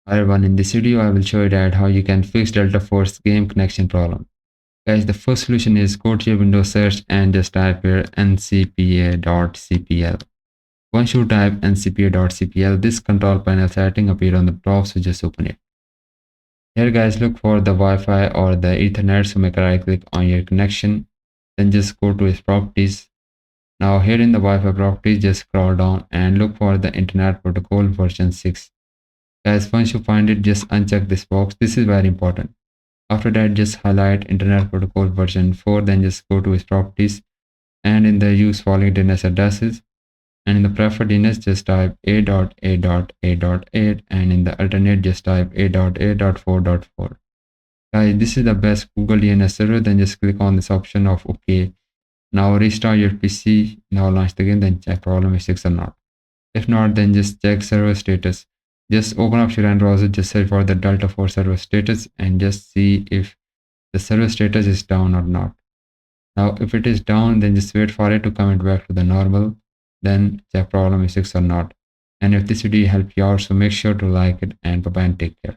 Hi everyone, in this video I will show you that how you can fix Delta Force game connection problem. Guys, the first solution is go to your Windows search and just type here ncpa.cpl. Once you type ncpa.cpl, this control panel setting appear on the top, so just open it. Here guys, look for the Wi-Fi or the Ethernet, so make a right click on your connection, then just go to its properties. Now here in the Wi-Fi properties, just scroll down and look for the Internet Protocol version 6. Guys, once you find it, just uncheck this box. This is very important. After that, just highlight Internet Protocol version 4, then just go to its properties, and in the use following DNS addresses, and in the preferred DNS just type a.a.a.8, and in the alternate just type a.a.4.4. Guys, this is the best Google DNS server. Then just click on this option of OK. Now restart your PC. Now launch the game, then check problem is fixed or not. If not, then just check server status. Just open up your browser, just search for the Delta Force server status and just see if the server status is down or not. Now, if it is down, then just wait for it to come back to the normal. Then check problem is fixed or not. And if this video helped you out, so make sure to like it, and bye bye and take care.